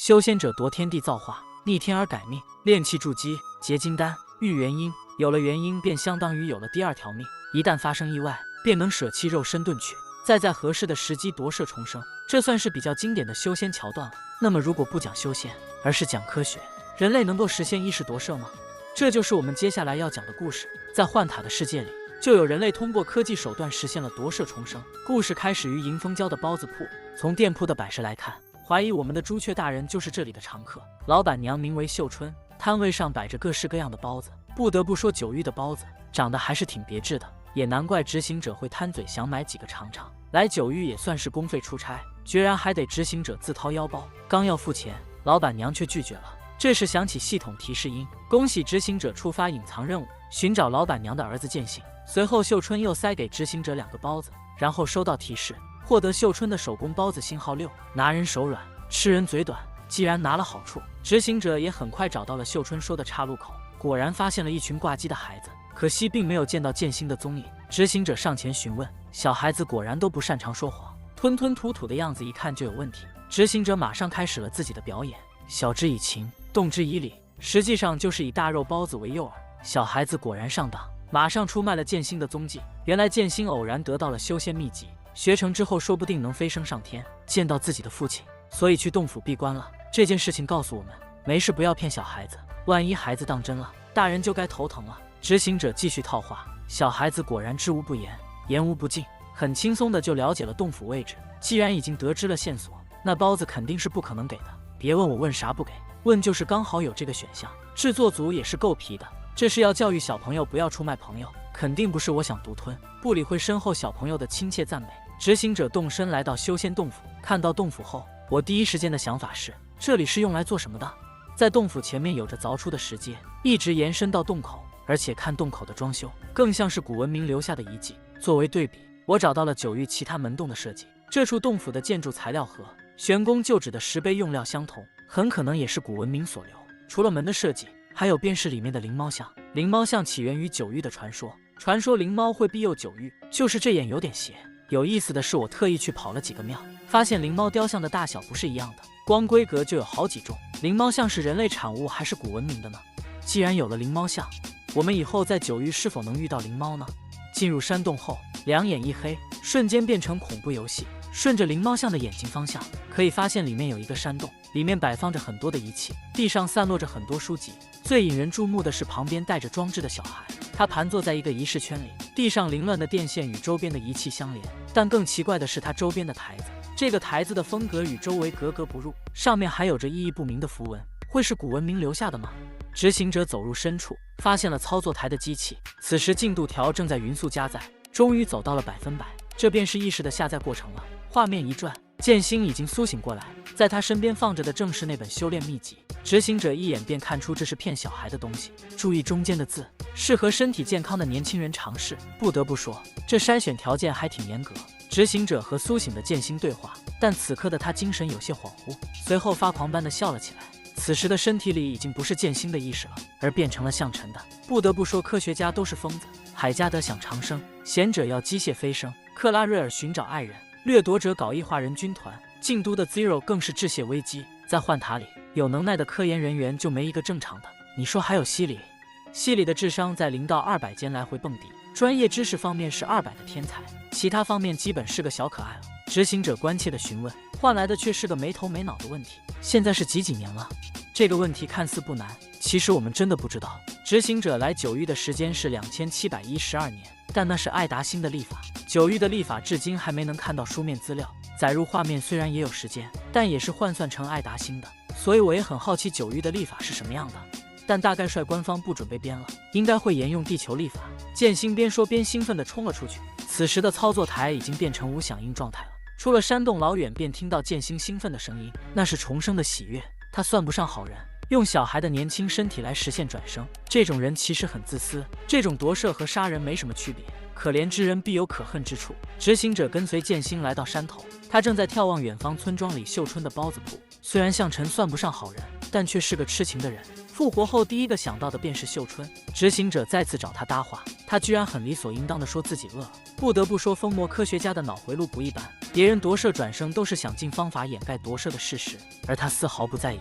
修仙者夺天地造化，逆天而改命，炼气筑基，结金丹，育元婴。有了元婴，便相当于有了第二条命。一旦发生意外，便能舍弃肉身遁去，再在合适的时机夺舍重生。这算是比较经典的修仙桥段了。那么，如果不讲修仙，而是讲科学，人类能够实现意识夺舍吗？这就是我们接下来要讲的故事。在幻塔的世界里，就有人类通过科技手段实现了夺舍重生。故事开始于迎风郊的包子铺。从店铺的摆设来看，怀疑我们的朱雀大人就是这里的常客。老板娘名为秀春，摊位上摆着各式各样的包子。不得不说，九玉的包子长得还是挺别致的，也难怪执行者会贪嘴想买几个尝尝。来九玉也算是公费出差，居然还得执行者自掏腰包。刚要付钱，老板娘却拒绝了。这时响起系统提示音，恭喜执行者触发隐藏任务，寻找老板娘的儿子剑心。随后秀春又塞给执行者2个包子，然后收到提示，获得秀春的手工包子星号6。拿人手软，吃人嘴短，既然拿了好处，执行者也很快找到了秀春说的岔路口，果然发现了一群挂机的孩子，可惜并没有见到剑心的踪影。执行者上前询问，小孩子果然都不擅长说谎，吞吞吐吐的样子一看就有问题。执行者马上开始了自己的表演，晓之以情，动之以理，实际上就是以大肉包子为诱饵。小孩子果然上当，马上出卖了剑心的踪迹。原来剑心偶然得到了修仙秘籍，学成之后说不定能飞升上天，见到自己的父亲，所以去洞府闭关了。这件事情告诉我们，没事不要骗小孩子，万一孩子当真了，大人就该头疼了。执行者继续套话，小孩子果然知无不言，言无不尽，很轻松的就了解了洞府位置。既然已经得知了线索，那包子肯定是不可能给的。别问我问啥不给，问就是刚好有这个选项。制作组也是够皮的，这是要教育小朋友不要出卖朋友，肯定不是我想独吞。不理会身后小朋友的亲切赞美，执行者动身来到修仙洞府。看到洞府后，我第一时间的想法是，这里是用来做什么的？在洞府前面有着凿出的石阶，一直延伸到洞口，而且看洞口的装修，更像是古文明留下的遗迹。作为对比，我找到了九域其他门洞的设计。这处洞府的建筑材料和玄宫旧址的石碑用料相同，很可能也是古文明所留。除了门的设计，还有便是里面的灵猫像。灵猫像起源于九域的传说，传说灵猫会庇佑九域，就是这眼有点邪。有意思的是，我特意去跑了几个庙，发现灵猫雕像的大小不是一样的，光规格就有好几种。灵猫像是人类产物还是古文明的呢？既然有了灵猫像，我们以后在九域是否能遇到灵猫呢？进入山洞后，两眼一黑，瞬间变成恐怖游戏。顺着灵猫像的眼睛方向，可以发现里面有一个山洞，里面摆放着很多的仪器，地上散落着很多书籍。最引人注目的是旁边带着装置的小孩，他盘坐在一个仪式圈里，地上凌乱的电线与周边的仪器相连。但更奇怪的是他周边的台子，这个台子的风格与周围格格不入，上面还有着意义不明的符文，会是古文明留下的吗？执行者走入深处，发现了操作台的机器，此时进度条正在匀速加载，终于走到了100%，这便是意识的下载过程了。画面一转，剑心已经苏醒过来，在他身边放着的正是那本修炼秘籍。执行者一眼便看出这是骗小孩的东西，注意中间的字，适合身体健康的年轻人尝试。不得不说，这筛选条件还挺严格。执行者和苏醒的剑心对话，但此刻的他精神有些恍惚，随后发狂般的笑了起来。此时的身体里已经不是剑心的意识了，而变成了向晨的。不得不说，科学家都是疯子。海加德想长生，贤者要机械飞升，克拉瑞尔寻找爱人，掠夺者搞异化人军团，京都的 Zero 更是致谢危机。在幻塔里，有能耐的科研人员就没一个正常的。你说还有西里？西里的智商在0到200间来回蹦迪，专业知识方面是200的天才，其他方面基本是个小可爱了。执行者关切地询问，换来的却是个没头没脑的问题。现在是几年了？这个问题看似不难，其实我们真的不知道。执行者来九域的时间是2712年，但那是爱达星的历法，九域的历法至今还没能看到书面资料，载入画面虽然也有时间，但也是换算成爱达星的，所以我也很好奇九域的历法是什么样的。但大概率官方不准备编了，应该会沿用地球历法。剑心边说边兴奋地冲了出去，此时的操作台已经变成无响应状态了。出了山洞老远便听到剑心兴奋的声音，那是重生的喜悦。他算不上好人，用小孩的年轻身体来实现转生，这种人其实很自私。这种夺舍和杀人没什么区别，可怜之人必有可恨之处。执行者跟随剑心来到山头，他正在眺望远方村庄里秀春的包子铺。虽然向晨算不上好人，但却是个痴情的人。复活后第一个想到的便是秀春。执行者再次找他搭话，他居然很理所应当地说自己饿了。不得不说，疯魔科学家的脑回路不一般，别人夺舍转生都是想尽方法掩盖夺舍的事实，而他丝毫不在意。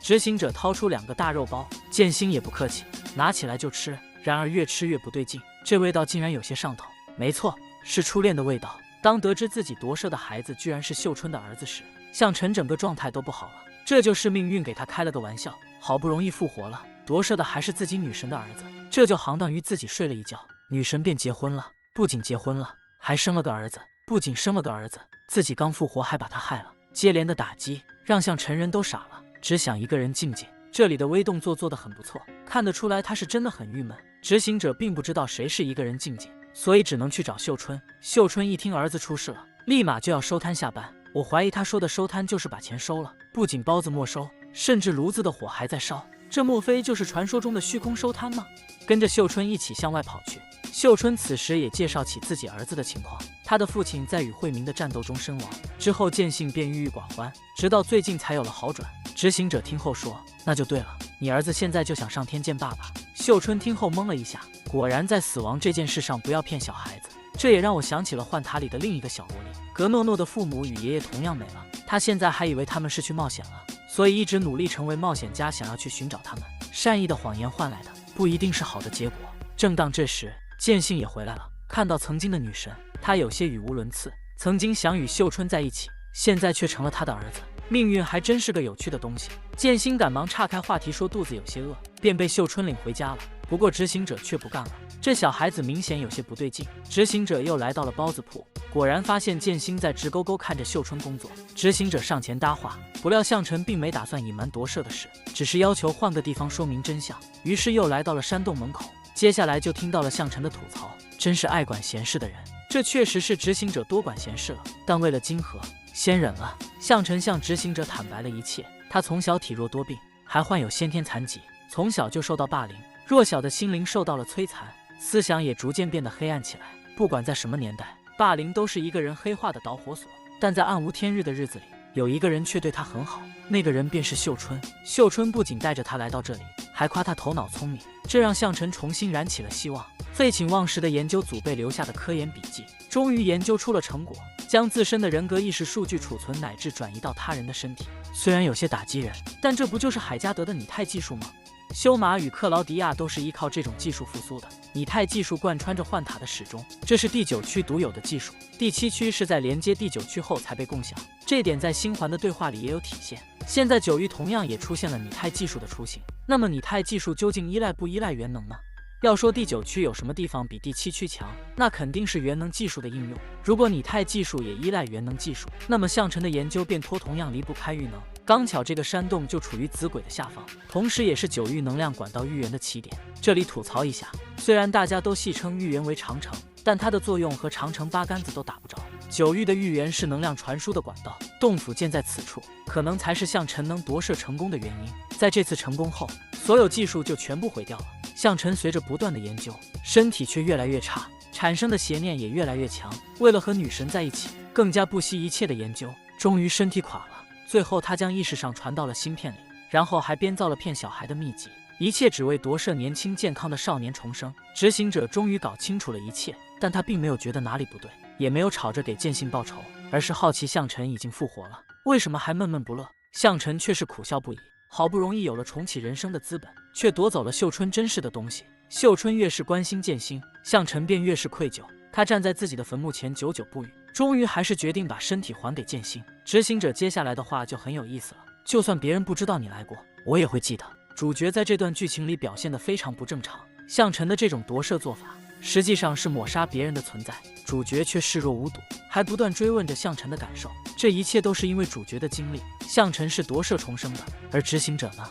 执行者掏出2个大肉包，剑心也不客气，拿起来就吃。然而越吃越不对劲，这味道竟然有些上头。没错，是初恋的味道。当得知自己夺舍的孩子居然是秀春的儿子时，向晨整个状态都不好了。这就是命运给他开了个玩笑，好不容易复活了，夺舍的还是自己女神的儿子，这就相当于自己睡了一觉，女神便结婚了，不仅结婚了，还生了个儿子，不仅生了个儿子，自己刚复活还把他害了。接连的打击让向晨人都傻了，只想一个人静静。这里的微动作做得很不错，看得出来他是真的很郁闷。执行者并不知道谁是一个人静静，所以只能去找秀春。秀春一听儿子出事了，立马就要收摊下班。我怀疑他说的收摊就是把钱收了，不仅包子没收，甚至炉子的火还在烧。这莫非就是传说中的虚空收摊吗？跟着秀春一起向外跑去。秀春此时也介绍起自己儿子的情况，他的父亲在与慧明的战斗中身亡，之后见信便郁郁寡欢，直到最近才有了好转。执行者听后说：“那就对了，你儿子现在就想上天见爸爸。”秀春听后懵了一下，果然在死亡这件事上不要骗小孩子。这也让我想起了幻塔里的另一个小萝莉格诺诺的父母与爷爷同样没了，他现在还以为他们是去冒险了，所以一直努力成为冒险家，想要去寻找他们。善意的谎言换来的不一定是好的结果。正当这时，剑信也回来了，看到曾经的女神，他有些语无伦次。曾经想与秀春在一起，现在却成了他的儿子。命运还真是个有趣的东西。剑心赶忙岔开话题说肚子有些饿，便被秀春领回家了。不过执行者却不干了，这小孩子明显有些不对劲。执行者又来到了包子铺，果然发现剑心在直勾勾看着秀春工作。执行者上前搭话，不料向晨并没打算隐瞒夺舍的事，只是要求换个地方说明真相。于是又来到了山洞门口，接下来就听到了向晨的吐槽，真是爱管闲事的人。这确实是执行者多管闲事了，但为了金河，先忍了。向晨向执行者坦白了一切，他从小体弱多病，还患有先天残疾，从小就受到霸凌，弱小的心灵受到了摧残，思想也逐渐变得黑暗起来。不管在什么年代，霸凌都是一个人黑化的导火索，但在暗无天日的日子里，有一个人却对他很好，那个人便是秀春。秀春不仅带着他来到这里，还夸他头脑聪明，这让向晨重新燃起了希望。废寝忘食的研究组被留下的科研笔记，终于研究出了成果，将自身的人格意识数据储存乃至转移到他人的身体。虽然有些打击人，但这不就是海加德的拟态技术吗？修马与克劳迪亚都是依靠这种技术复苏的，拟态技术贯穿着幻塔的始终，这是第9区独有的技术。第7区是在连接第9区后才被共享，这点在星环的对话里也有体现。现在9域同样也出现了拟态技术的雏形，那么拟态技术究竟依赖不依赖元能呢？要说第9区有什么地方比第7区强，那肯定是元能技术的应用。如果拟态技术也依赖元能技术，那么向晨的研究便同样离不开域能。刚巧这个山洞就处于子轨的下方，同时也是9域能量管道域源的起点。这里吐槽一下，虽然大家都戏称域源为长城，但它的作用和长城八竿子都打不着。9域的域源是能量传输的管道，洞府建在此处，可能才是向晨能夺舍成功的原因。在这次成功后，所有技术就全部毁掉了。向晨随着不断的研究，身体却越来越差，产生的邪念也越来越强。为了和女神在一起，更加不惜一切的研究，终于身体垮了。最后他将意识上传到了芯片里，然后还编造了骗小孩的秘籍，一切只为夺舍年轻健康的少年重生。执行者终于搞清楚了一切，但他并没有觉得哪里不对，也没有吵着给剑信报仇，而是好奇向晨已经复活了，为什么还闷闷不乐。向晨却是苦笑不已，好不容易有了重启人生的资本，却夺走了秀春珍视的东西。秀春越是关心剑心，向晨便越是愧疚。他站在自己的坟墓前久久不语，终于还是决定把身体还给剑心。执行者接下来的话就很有意思了，就算别人不知道你来过，我也会记得。主角在这段剧情里表现得非常不正常，向晨的这种夺舍做法实际上是抹杀别人的存在，主角却视若无睹，还不断追问着向晨的感受。这一切都是因为主角的经历，向晨是夺舍重生的，而执行者呢，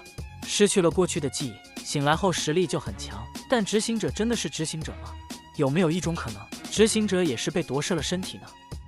失去了过去的记忆，醒来后实力就很强，但执行者真的是执行者吗？有没有一种可能，执行者也是被夺舍了身体呢？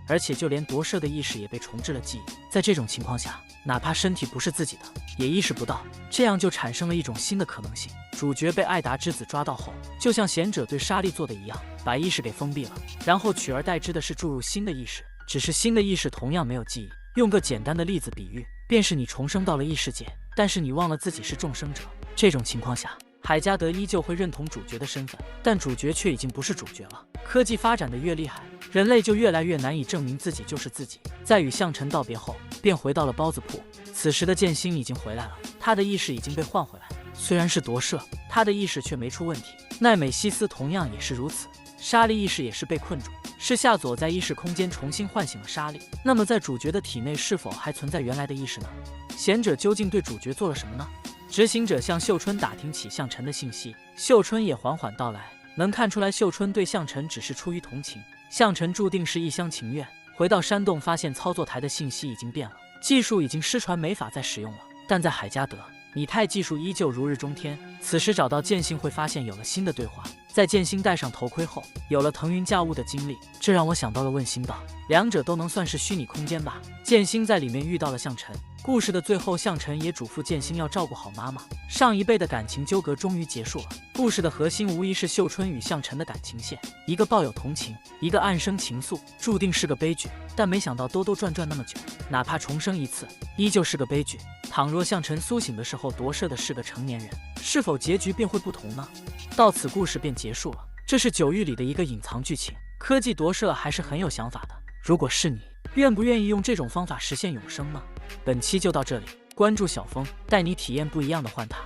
而且就连夺舍的意识也被重置了记忆，在这种情况下，哪怕身体不是自己的，也意识不到，这样就产生了一种新的可能性。主角被艾达之子抓到后，就像贤者对莎莉做的一样，把意识给封闭了，然后取而代之的是注入新的意识，只是新的意识同样没有记忆。用个简单的例子比喻，便是你重生到了异世界，但是你忘了自己是众生者，这种情况下，海加德依旧会认同主角的身份，但主角却已经不是主角了。科技发展的越厉害，人类就越来越难以证明自己就是自己。在与向晨道别后，便回到了包子铺。此时的剑心已经回来了，他的意识已经被换回来，虽然是夺舍，他的意识却没出问题。奈美西斯同样也是如此，莎莉意识也是被困住。是夏佐在意识空间重新唤醒了莎莉。那么在主角的体内是否还存在原来的意识呢？贤者究竟对主角做了什么呢？执行者向秀春打听起向晨的信息，秀春也缓缓道来。能看出来，秀春对向晨只是出于同情，向晨注定是一厢情愿。回到山洞，发现操作台的信息已经变了，技术已经失传，没法再使用了。但在海加德，拟态技术依旧如日中天。此时找到剑心，会发现有了新的对话。在剑心戴上头盔后，有了腾云驾雾的经历，这让我想到了问心道，两者都能算是虚拟空间吧。剑心在里面遇到了向晨，故事的最后，向晨也嘱咐剑心要照顾好妈妈。上一辈的感情纠葛终于结束了。故事的核心无疑是秀春与向晨的感情线，一个抱有同情，一个暗生情愫，注定是个悲剧。但没想到兜兜转转那么久，哪怕重生一次，依旧是个悲剧。倘若向晨苏醒的时候夺舍的是个成年人，是否结局便会不同呢？到此故事便结束了。这是九域里的一个隐藏剧情，科技夺舍还是很有想法的。如果是你，愿不愿意用这种方法实现永生呢？本期就到这里，关注小峰，带你体验不一样的幻塔。